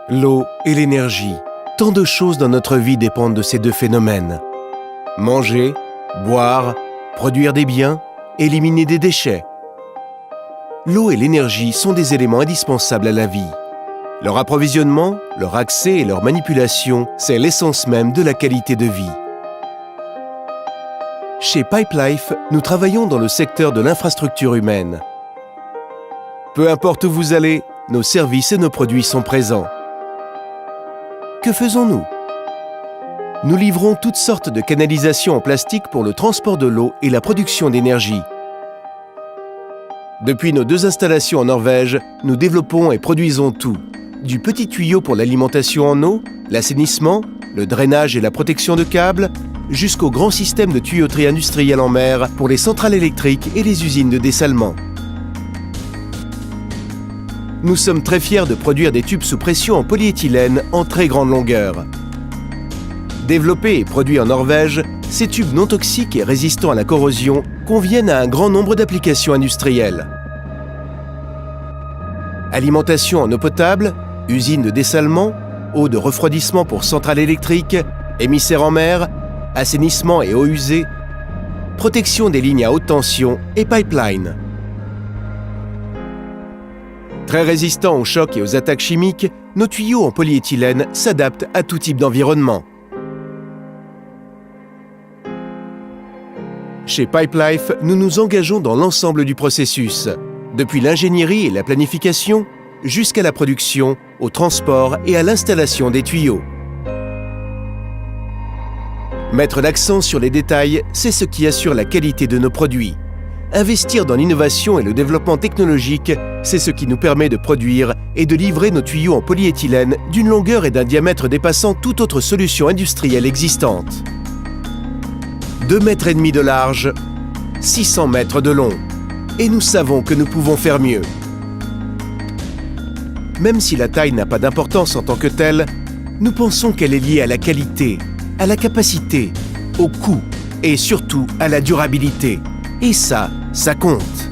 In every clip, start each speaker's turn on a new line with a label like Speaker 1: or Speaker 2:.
Speaker 1: L'eau et l'énergie. Tant de choses dans notre vie dépendent de ces deux phénomènes. Manger, boire, produire des biens, éliminer des déchets. L'eau et l'énergie sont des éléments indispensables à la vie. Leur approvisionnement, leur accès et leur manipulation, c'est l'essence même de la qualité de vie. Chez Pipelife, nous travaillons dans le secteur de l'infrastructure humaine. Peu importe où vous allez, nos services et nos produits sont présents. Que faisons-nous? Nous livrons toutes sortes de canalisations en plastique pour le transport de l'eau et la production d'énergie. Depuis nos 2 installations en Norvège, nous développons et produisons tout. Du petit tuyau pour l'alimentation en eau, l'assainissement, le drainage et la protection de câbles, jusqu'au grand système de tuyauterie industrielle en mer pour les centrales électriques et les usines de dessalement. Nous sommes très fiers de produire des tubes sous pression en polyéthylène en très grande longueur. Développés et produits en Norvège, ces tubes non toxiques et résistants à la corrosion conviennent à un grand nombre d'applications industrielles. Alimentation en eau potable, usines de dessalement, eau de refroidissement pour centrales électriques, émissaires en mer, assainissement et eau usée, protection des lignes à haute tension et pipeline. Très résistants aux chocs et aux attaques chimiques, nos tuyaux en polyéthylène s'adaptent à tout type d'environnement. Chez Pipelife, nous nous engageons dans l'ensemble du processus, depuis l'ingénierie et la planification, jusqu'à la production, au transport et à l'installation des tuyaux. Mettre l'accent sur les détails, c'est ce qui assure la qualité de nos produits. Investir dans l'innovation et le développement technologique, c'est ce qui nous permet de produire et de livrer nos tuyaux en polyéthylène d'une longueur et d'un diamètre dépassant toute autre solution industrielle existante. 2,5 mètres de large, 600 mètres de long. Et nous savons que nous pouvons faire mieux. Même si la taille n'a pas d'importance en tant que telle, nous pensons qu'elle est liée à la qualité, à la capacité, au coût et surtout à la durabilité. Et ça compte.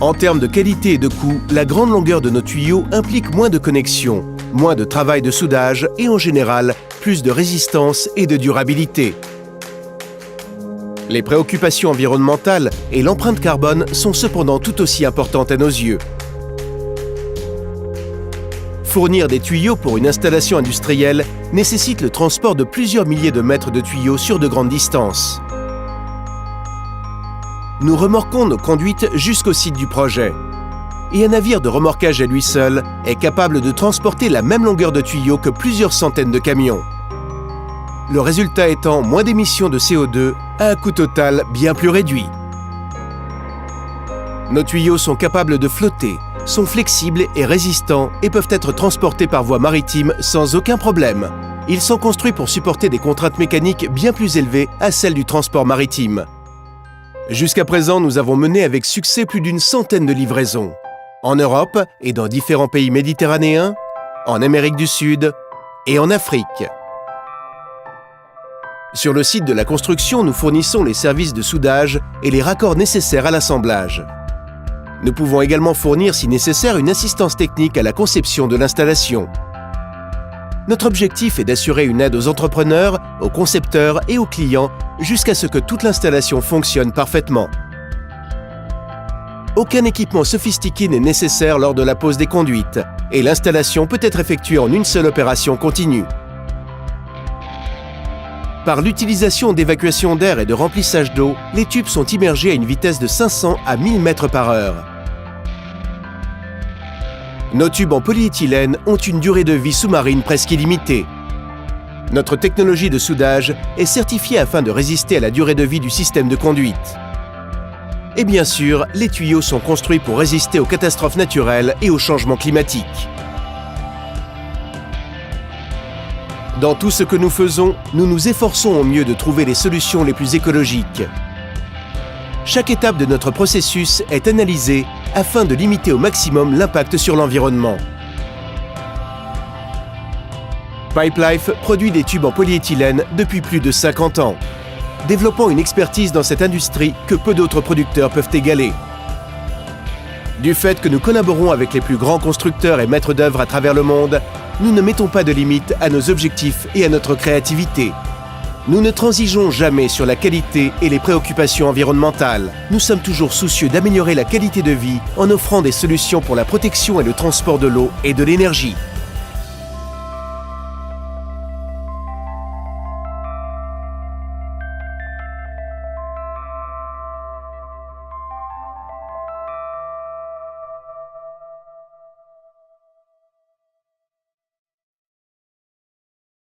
Speaker 1: En termes de qualité et de coût, la grande longueur de nos tuyaux implique moins de connexions, moins de travail de soudage et en général, plus de résistance et de durabilité. Les préoccupations environnementales et l'empreinte carbone sont cependant tout aussi importantes à nos yeux. Fournir des tuyaux pour une installation industrielle nécessite le transport de plusieurs milliers de mètres de tuyaux sur de grandes distances. Nous remorquons nos conduites jusqu'au site du projet. Et un navire de remorquage à lui seul est capable de transporter la même longueur de tuyaux que plusieurs centaines de camions. Le résultat étant moins d'émissions de CO2 à un coût total bien plus réduit. Nos tuyaux sont capables de flotter, sont flexibles et résistants et peuvent être transportés par voie maritime sans aucun problème. Ils sont construits pour supporter des contraintes mécaniques bien plus élevées à celles du transport maritime. Jusqu'à présent, nous avons mené avec succès plus d'une centaine de livraisons, en Europe et dans différents pays méditerranéens, en Amérique du Sud et en Afrique. Sur le site de la construction, nous fournissons les services de soudage et les raccords nécessaires à l'assemblage. Nous pouvons également fournir, si nécessaire, une assistance technique à la conception de l'installation. Notre objectif est d'assurer une aide aux entrepreneurs, aux concepteurs et aux clients jusqu'à ce que toute l'installation fonctionne parfaitement. Aucun équipement sophistiqué n'est nécessaire lors de la pose des conduites et l'installation peut être effectuée en une seule opération continue. Par l'utilisation d'évacuation d'air et de remplissage d'eau, les tubes sont immergés à une vitesse de 500 à 1000 mètres par heure. Nos tubes en polyéthylène ont une durée de vie sous-marine presque illimitée. Notre technologie de soudage est certifiée afin de résister à la durée de vie du système de conduite. Et bien sûr, les tuyaux sont construits pour résister aux catastrophes naturelles et aux changements climatiques. Dans tout ce que nous faisons, nous nous efforçons au mieux de trouver les solutions les plus écologiques. Chaque étape de notre processus est analysée afin de limiter au maximum l'impact sur l'environnement. Pipelife produit des tubes en polyéthylène depuis plus de 50 ans, développant une expertise dans cette industrie que peu d'autres producteurs peuvent égaler. Du fait que nous collaborons avec les plus grands constructeurs et maîtres d'œuvre à travers le monde, nous ne mettons pas de limite à nos objectifs et à notre créativité. Nous ne transigeons jamais sur la qualité et les préoccupations environnementales. Nous sommes toujours soucieux d'améliorer la qualité de vie en offrant des solutions pour la protection et le transport de l'eau et de l'énergie.